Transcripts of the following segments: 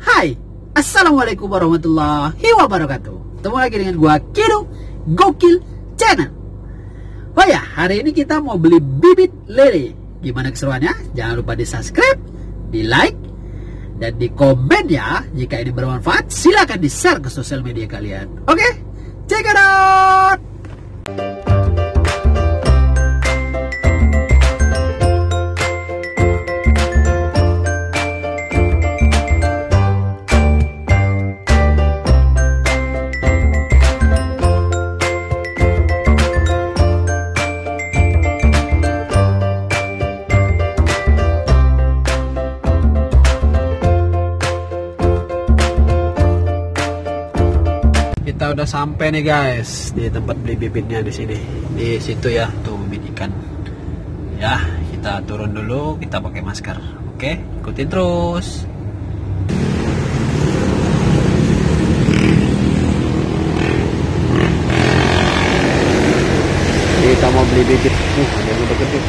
Hai, Assalamualaikum warahmatullahi wabarakatuh. Ketemu lagi dengan gua Kido Gokil Channel. Oh ya, hari ini kita mau beli bibit lele. Gimana keseruannya? Jangan lupa di subscribe, di like, dan di komen ya. Jika ini bermanfaat, silakan di share ke sosial media kalian. Oke, check it out. Kita udah sampai nih guys di tempat beli bibitnya di sini, di situ ya, tuh bibit ikan. Ya, kita turun dulu, kita pakai masker. Oke, ikutin terus. Kita mau beli bibit. Ada yang udah gede.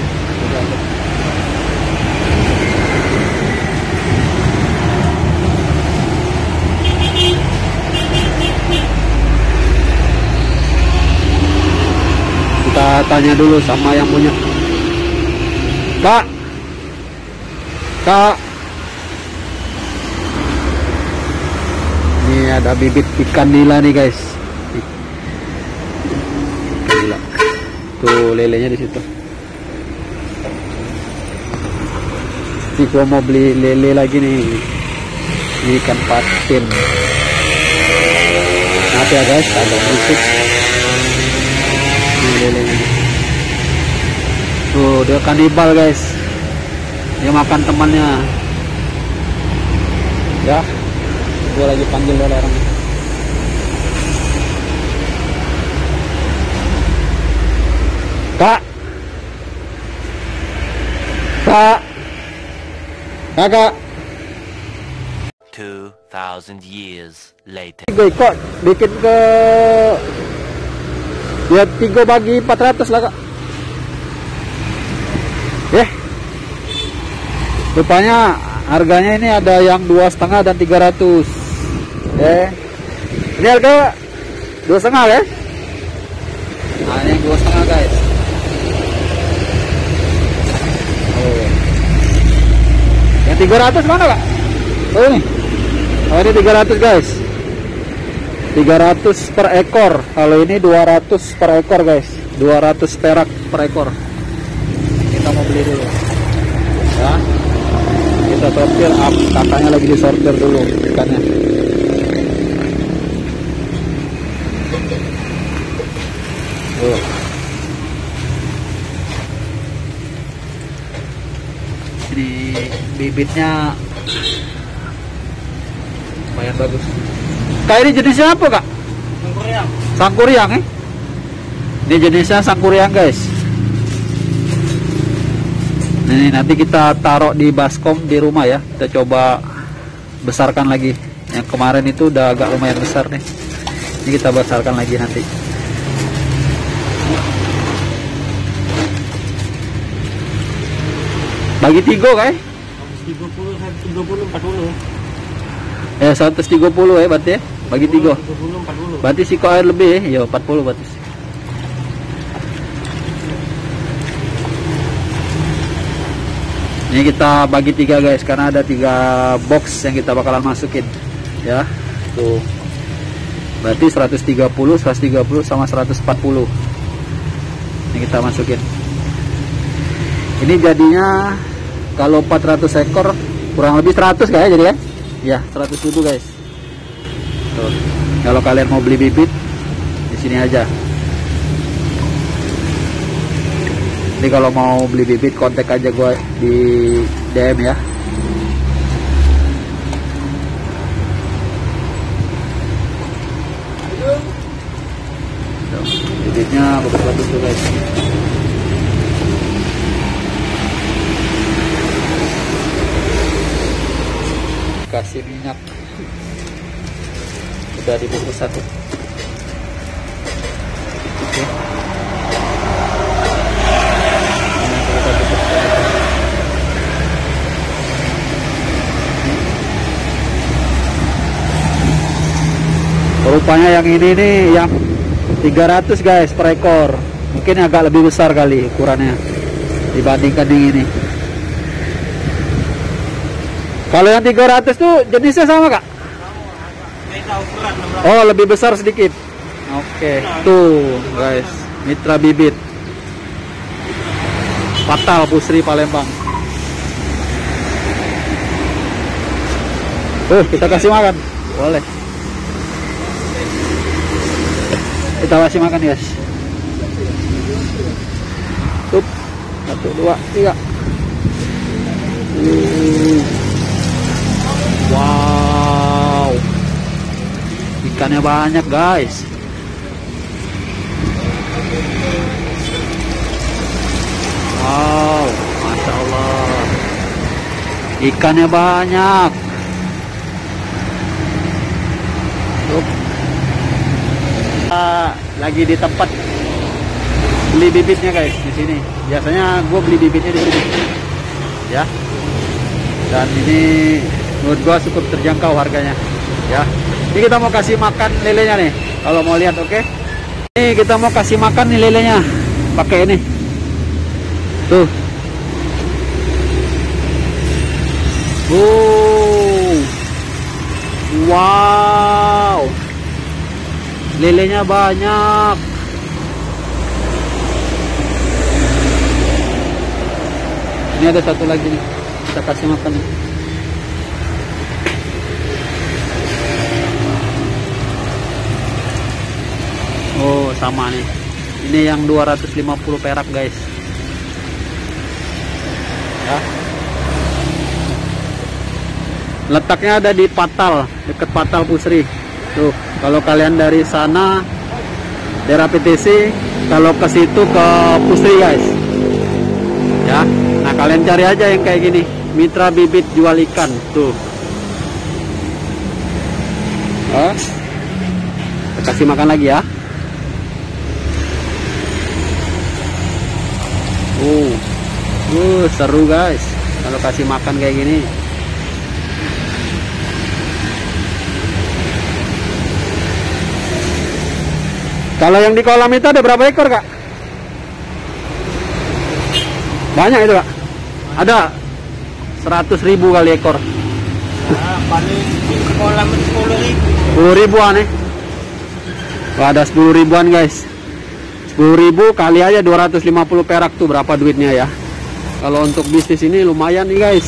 Kita tanya dulu sama yang punya. Kak, ini ada bibit ikan nila nih guys. Gila. Tuh lelenya di situ. Ini gua mau beli lele lagi nih. Ini ikan patin. Maaf ya guys, agak berisik. Tuh dia kanibal guys, dia makan temannya ya. Gue lagi panggil orang. Kakak 2000 years later. Kok bikin ke ya 3 bagi 400 lah kak. Rupanya harganya ini ada yang 2,5 dan 300. Ini harga 2,5 ya. Nah ini yang 2,5 guys. Yang 300 mana kak? Oh ini. Oh ini 300 guys. 300 per ekor. Kalau ini 200 per ekor guys. 200 perak per ekor. Kita mau beli dulu ya. Kita sortir, kakaknya lagi disortir dulu ikannya. Ini bibitnya lumayan bagus. Kak, ini jenisnya apa kak? Sangkuriang. Sangkuriang Ini jenisnya sangkuriang guys. Ini nanti kita taruh di baskom di rumah ya. Kita coba besarkan lagi. Yang kemarin itu udah agak lumayan besar nih. Ini kita besarkan lagi nanti. Bagi 3 kayak? 130, 130, 40. Ya 130 ya berarti ya. Bagi 3. 30, 40. Berarti siko air lebih ya. 40 berarti. Ini kita bagi 3 guys, karena ada 3 box yang kita bakalan masukin ya. Tuh berarti 130, 130 sama 140. Ini kita masukin. Ini jadinya kalau 400 ekor kurang lebih 100 kayak jadi ya 100.000 guys. Tuh, kalau kalian mau beli bibit di sini aja. Jadi kalau mau beli bibit kontak aja gue di DM ya. Tuh, bibitnya bagus-bagus tuh guys. Kasih minyak. Udah dibungkus 1. Oke. Rupanya yang ini nih yang 300 guys per ekor. Mungkin agak lebih besar kali ukurannya dibandingkan yang ini. Kalau yang 300 tuh jenisnya sama kak? Oh lebih besar sedikit. Oke, tuh guys, mitra bibit Fatal Pusri Palembang. Kita kasih makan. Boleh. Kita kasih makan guys. Tuh, 1, 2, 3. Wow, ikannya banyak guys. Wow, Masya Allah, ikannya banyak. Lagi di tempat beli bibitnya guys di sini. Biasanya gue beli bibitnya di sini, ya. Dan ini menurut gue cukup terjangkau harganya, ya. Ini kita mau kasih makan lelenya nih. Kalau mau lihat, oke. Ini kita mau kasih makan nih lelenya. Pakai ini. Tuh. Wow. Lelenya banyak. Ini ada satu lagi nih. Kita kasih makan. Oh, sama nih. Ini yang 250 perak, guys. Ya. Letaknya ada di Patal, dekat Patal Pusri. Tuh, kalau kalian dari sana daerah PTC, kalau ke situ ke Pusri, guys. Ya. Nah, kalian cari aja yang kayak gini. Mitra bibit jual ikan. Tuh. Kita kasih makan lagi ya. Seru guys kalau kasih makan kayak gini. Kalau yang di kolam itu ada berapa ekor kak? Banyak itu kak? Ada 100.000 kali ekor. Paling kolam 10.000. 10 ribuan nih. Wah, ada 10 ribuan guys. 10.000 kali aja 250 perak tuh berapa duitnya ya. Kalau untuk bisnis ini lumayan nih guys.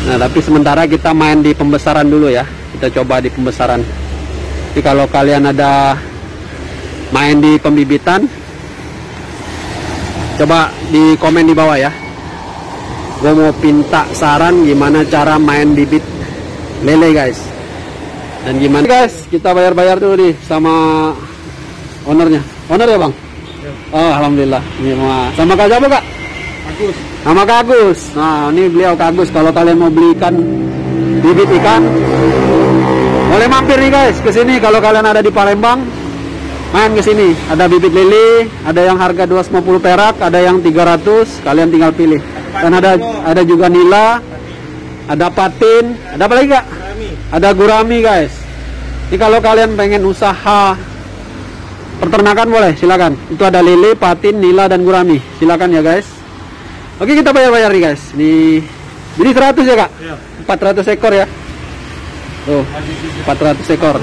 Nah, tapi sementara kita main di pembesaran dulu ya. Kita coba di pembesaran. Jadi kalau kalian ada main di pembibitan, coba di komen di bawah ya. Gue mau pinta saran gimana cara main bibit lele guys. Dan gimana guys, kita bayar-bayar dulu nih sama ownernya. Owner ya bang? Ya. Oh alhamdulillah. Ini sama Kak siapa kak? Agus. Sama Kak Agus. Nah ini beliau Kak Agus. Kalau kalian mau beli ikan, bibit ikan, boleh mampir nih guys ke sini. Kalau kalian ada di Palembang, main ke sini. Ada bibit lele, ada yang harga 250 perak, ada yang 300. Kalian tinggal pilih. Dan ada juga nila, ada patin, ada apa lagi kak? Ada gurami guys. Jadi kalau kalian pengen usaha peternakan boleh, silakan. Itu ada lele, patin, nila dan gurami. Silakan ya guys. Oke, kita bayar-bayar nih guys. Ini 100 ya kak? Ya. 400 ekor ya. Tuh, 400 ekor.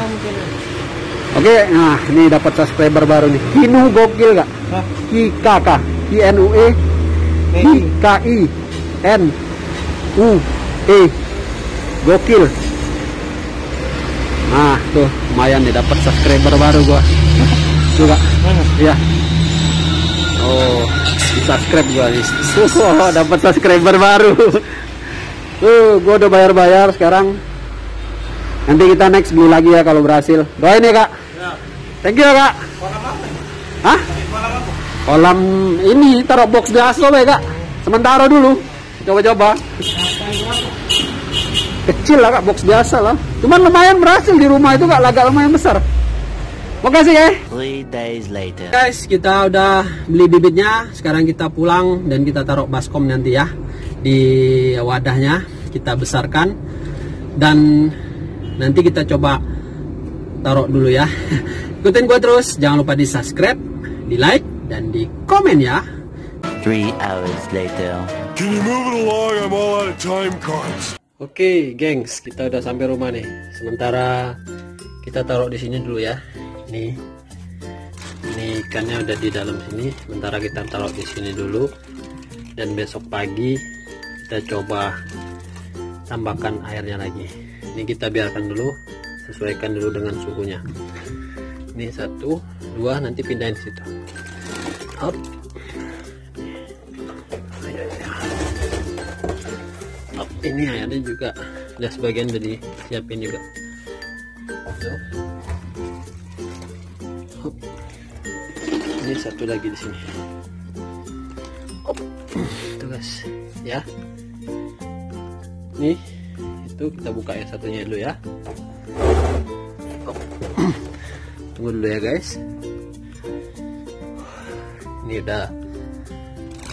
Oke, nah ini dapat subscriber baru nih. Kinu gokil kak? KK, INUE KINUE gokil. Nah tuh lumayan nih dapat subscriber baru gua. Tuh kak, iya. Oh, di subscribe gua nih. Oh, dapat subscriber baru. Tuh, gua udah bayar-bayar sekarang. Nanti kita next beli lagi ya kalau berhasil. Doain ya kak. Thank you ya kak. Hah? Kolam ini taruh box biasa ya kak. Sementara dulu. Coba-coba. Kecil lah kak, box biasa lah. Cuman lumayan berhasil di rumah itu kak, agak lumayan besar. Makasih ya. 3 days later. Guys, kita udah beli bibitnya. Sekarang kita pulang dan kita taruh baskom nanti ya. Di wadahnya kita besarkan. Dan nanti kita coba taruh dulu ya. Ikutin gua terus, jangan lupa di subscribe, di like, dan di komen ya. 3 hours later. Can you move it along? I'm all out of time cards. Oke, gengs, kita udah sampai rumah nih. Sementara kita taruh di sini dulu ya. Ini ikannya udah di dalam sini. Sementara kita taruh di sini dulu. Dan besok pagi kita coba tambahkan airnya lagi. Ini kita biarkan dulu, sesuaikan dulu dengan suhunya. Ini 1, 2, nanti pindahin situ. Hop. Hop. Ini airnya juga udah sebagian udah disiapin juga. Tuh. Hop. Ini satu lagi di sini. Hop. Tuh guys, ya. Nih, itu kita buka yang satunya dulu ya. Tunggu dulu ya guys. Ini udah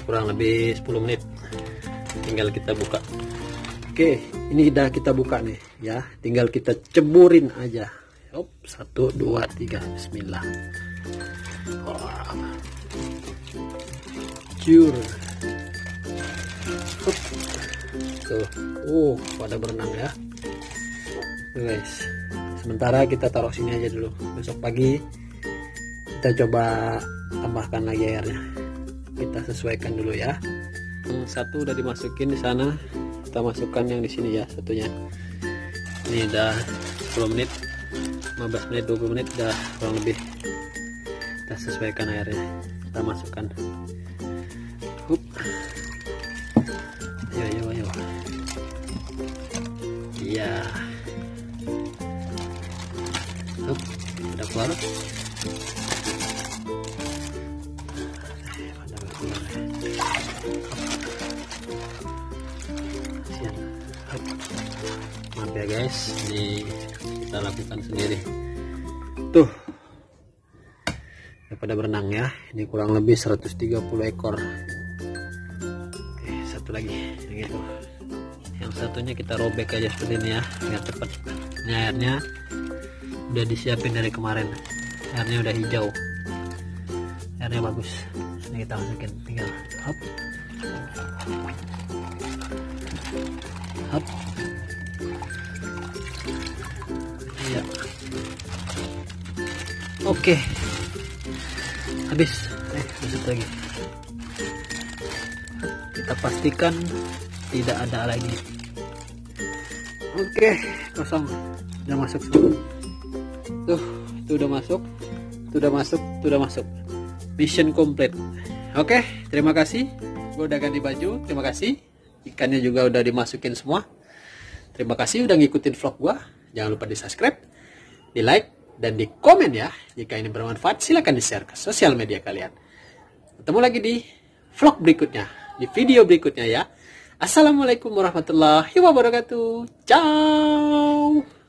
kurang lebih 10 menit. Tinggal kita buka. Oke, ini udah kita buka nih ya. Tinggal kita ceburin aja. Hop, 1, 2, 3, bismillah. Cur. Hop. Tuh, pada berenang ya. Tuh guys. Sementara kita taruh sini aja dulu. Besok pagi kita coba tambahkan lagi airnya. Kita sesuaikan dulu ya. Yang satu udah dimasukin di sana. Kita masukkan yang di sini ya satunya. Ini udah 10 menit, 15 menit, 20 menit udah kurang lebih. Kita sesuaikan airnya. Kita masukkan. Hup. Ayo. Iya. Hup, udah keluar. Maaf ya guys, ini kita lakukan sendiri. Tuh, daripada berenang ya. Ini kurang lebih 130 ekor. Oke, satu lagi yang itu. Yang satunya kita robek aja seperti ini ya, biar cepet. Ini airnya udah disiapin dari kemarin. Airnya udah hijau. Airnya bagus. Ini kita masukin, tinggal hop. Hop. Iya. Oke. Habis. Lanjut lagi. Kita pastikan tidak ada lagi. Oke, kosong. Udah masuk semua. Tuh, itu udah masuk. Itu udah masuk. Mission complete. Oke, terima kasih. Gue udah ganti baju. Terima kasih. Ikannya juga udah dimasukin semua. Terima kasih udah ngikutin vlog gua. Jangan lupa di subscribe, di like, dan di komen ya. Jika ini bermanfaat silahkan di share ke sosial media kalian. Ketemu lagi di vlog berikutnya, di video berikutnya ya. Assalamualaikum warahmatullahi wabarakatuh. Ciao.